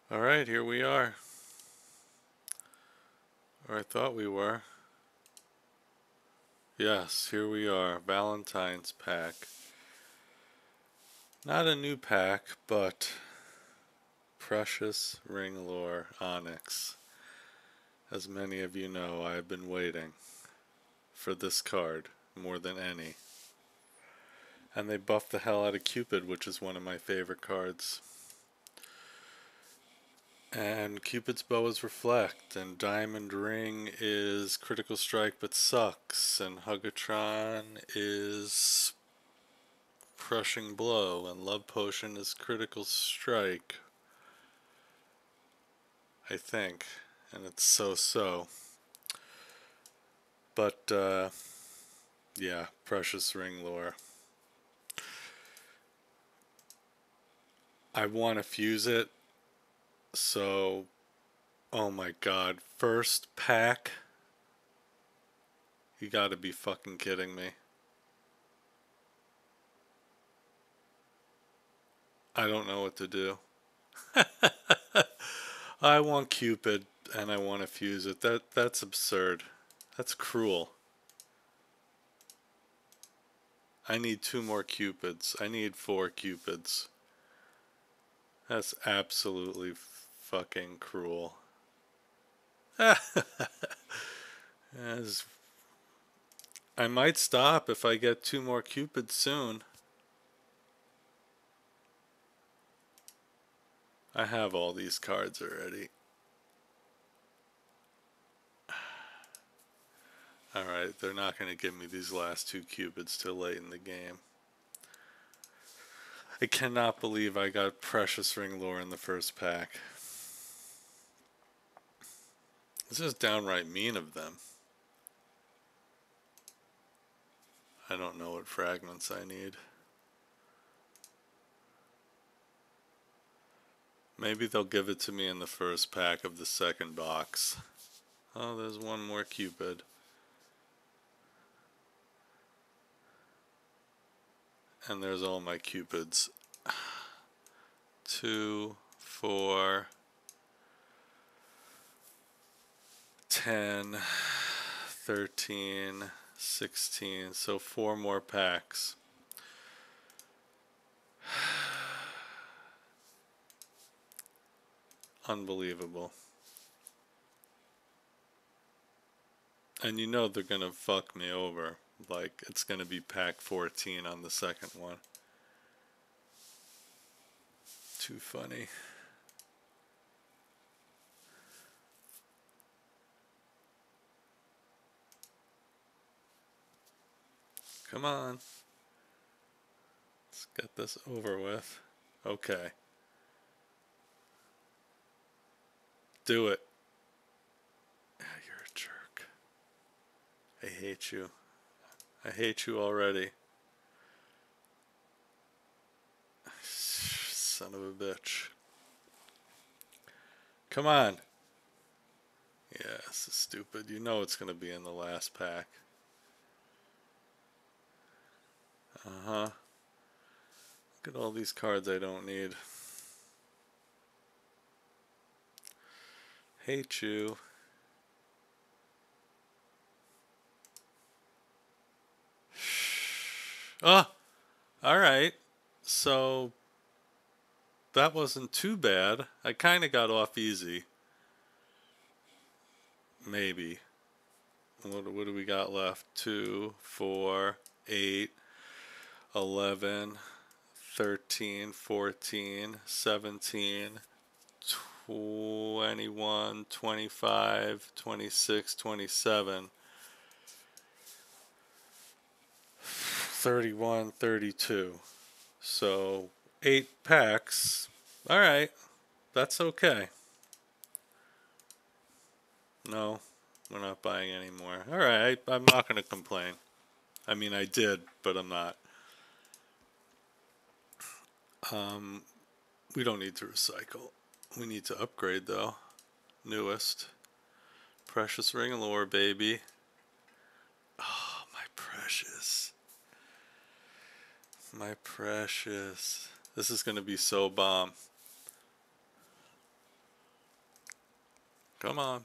Alright, here we are. Or I thought we were. Yes, here we are. Valentine's pack. Not a new pack, but Precious Ring Lore Onyx. As many of you know, I've been waiting for this card more than any. And they buffed the hell out of Cupid, which is one of my favorite cards. And Cupid's bow is Reflect, and Diamond Ring is Critical Strike but sucks, and Hugatron is Crushing Blow, and Love Potion is Critical Strike, I think, and it's so-so. But, yeah, Precious Ring Lore. I want to fuse it, so, oh my god, first pack? You gotta be fucking kidding me. I don't know what to do. I want Cupid and I want to fuse it. That's absurd. That's cruel. I need 2 more Cupids. I need 4 Cupids. That's absolutely fucking cruel. As I might stop if I get 2 more Cupids soon. I have all these cards already. Alright, they're not going to give me these last 2 Cupids till late in the game. I cannot believe I got Precious Ring Lore in the first pack. This is downright mean of them. I don't know what fragments I need. Maybe they'll give it to me in the first pack of the second box. Oh, there's one more Cupid. And there's all my Cupids. 2, 4, 10, 13, 16. So 4 more packs. Unbelievable. And you know they're gonna fuck me over. Like, it's gonna be pack 14 on the second one. Too funny. Come on. Let's get this over with. Okay. Do it. Yeah, you're a jerk. I hate you. I hate you already. Son of a bitch. Come on. Yeah, this is stupid. You know it's going to be in the last pack. Uh-huh. Look at all these cards I don't need. Hate you. Oh, alright. So, that wasn't too bad. I kind of got off easy. Maybe. What do we got left? 2, 4, 8, 11, 13, 14, 17, 21, 25, 26, 27, 31, 32. So 8 packs. Alright, that's okay. No, we're not buying anymore. Alright, I'm not going to complain. I mean, I did, but I'm not. We don't need to recycle. We need to upgrade, though. Newest. Precious Ring and Lore, baby. Oh, my precious. My precious. This is going to be so bomb. Come on.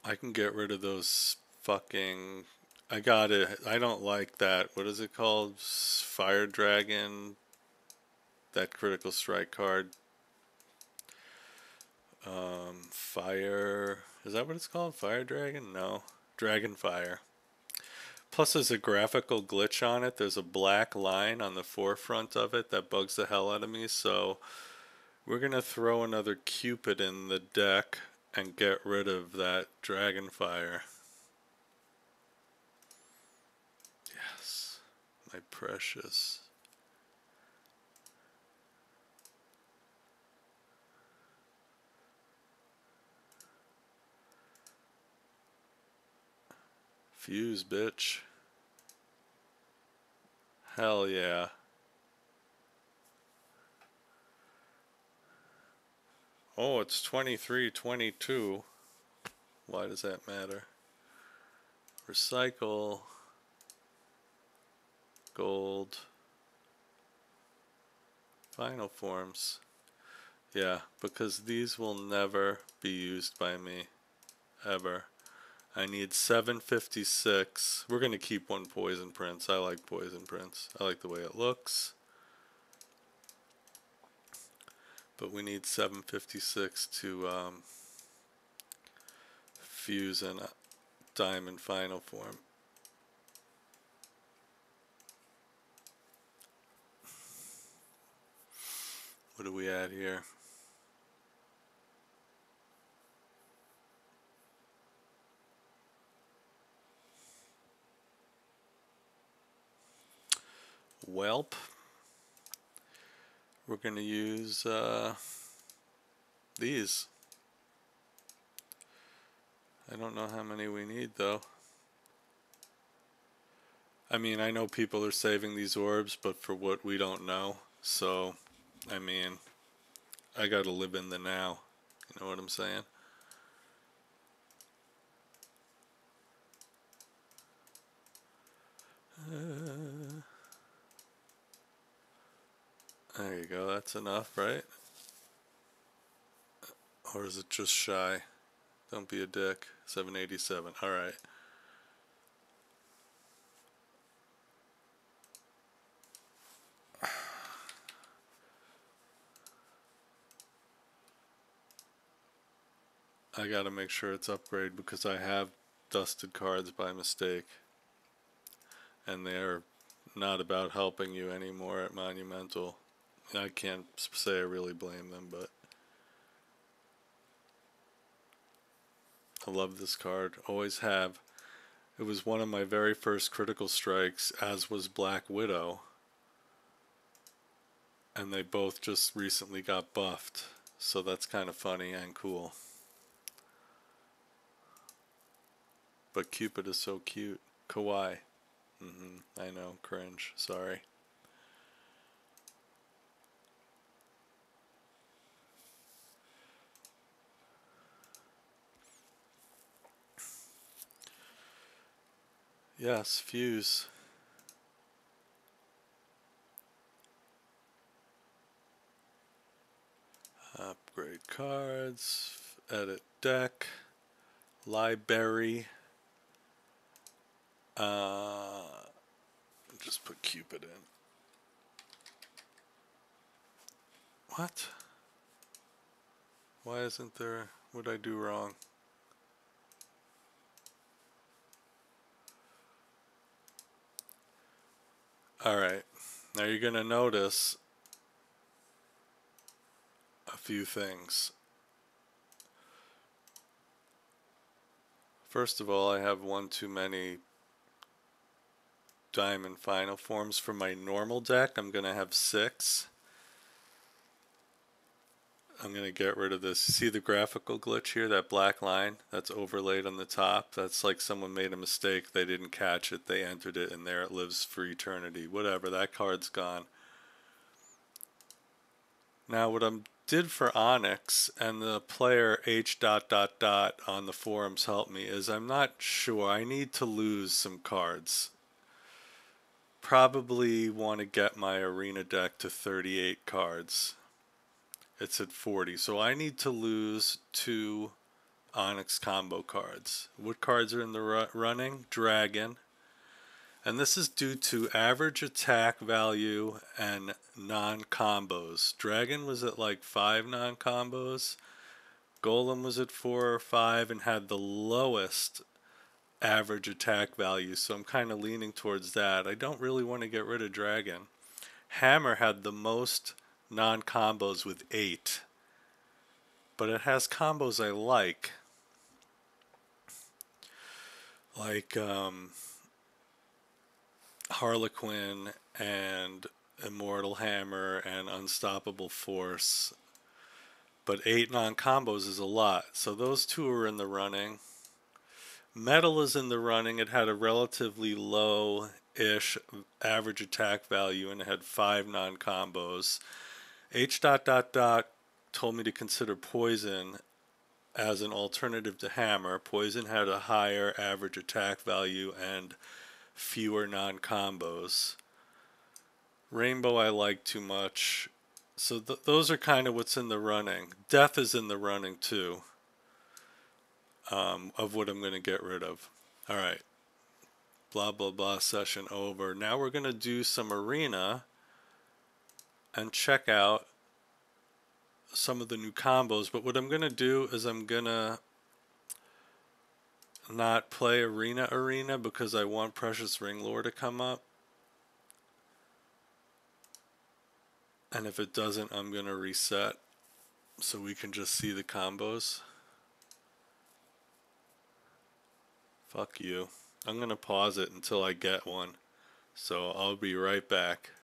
I can get rid of those fucking. I got it. I don't like that. What is it called? Fire Dragon. That critical strike card. Fire. Is that what it's called? Fire Dragon? No. Dragon Fire. Plus, there's a graphical glitch on it. There's a black line on the forefront of it that bugs the hell out of me. So, we're going to throw another Cupid in the deck and get rid of that Dragon Fire. Yes, my precious. Fuse, bitch. Hell yeah. Oh, it's 23-22. Why does that matter? Recycle. Gold. Final forms. Yeah, because these will never be used by me. Ever. I need 756. We're going to keep one Poison Prince. I like Poison Prince. I like the way it looks. But we need 756 to fuse in a diamond final form. What are we at here? Welp. We're going to use these. I don't know how many we need though. I mean, I know people are saving these orbs, but for what we don't know. So, I mean, I gotta live in the now. You know what I'm saying? There you go, that's enough, right? Or is it just shy? Don't be a dick. 787, alright. I gotta make sure it's upgrade because I have dusted cards by mistake. And they're not about helping you anymore at Monumental. I can't say I really blame them, but I love this card. Always have. It was one of my very first critical strikes, as was Black Widow. And they both just recently got buffed. So that's kind of funny and cool. But Cupid is so cute. Kawaii. I know, cringe. Sorry. Yes, fuse. Upgrade cards. Edit deck. Library. Just put Cupid in. What? Why isn't there? What'd I do wrong? Alright. Now you're going to notice a few things. First of all, I have one too many diamond final forms for my normal deck. I'm going to have 6. I'm going to get rid of this. See the graphical glitch here? That black line that's overlaid on the top? That's like someone made a mistake. They didn't catch it. They entered it and there it lives for eternity. Whatever. That card's gone. Now what I did for Onyx, and the player H dot dot dot on the forums helped me, is I'm not sure. I need to lose some cards. probably want to get my arena deck to 38 cards. It's at 40, so I need to lose 2 Onyx combo cards. What cards are in the running? Dragon. And this is due to average attack value and non-combos. Dragon was at like 5 non-combos. Golem was at 4 or 5 and had the lowest average attack value, so I'm kind of leaning towards that. I don't really want to get rid of Dragon. Hammer had the most non-combos with 8, but it has combos I like Harlequin and Immortal Hammer and Unstoppable Force. But 8 non-combos is a lot, so those 2 are in the running. Metal is in the running. It had a relatively low-ish average attack value and it had 5 non-combos. H dot dot dot told me to consider Poison as an alternative to Hammer. Poison had a higher average attack value and fewer non-combos. Rainbow I like too much. So those are kind of what's in the running. Death is in the running too, of what I'm going to get rid of. Alright, blah blah blah session over. Now we're going to do some arena and check out some of the new combos. But what I'm going to do is I'm going to not play arena because I want Precious Ring Lore to come up. And if it doesn't, I'm going to reset so we can just see the combos. Fuck you. I'm going to pause it until I get one. So I'll be right back.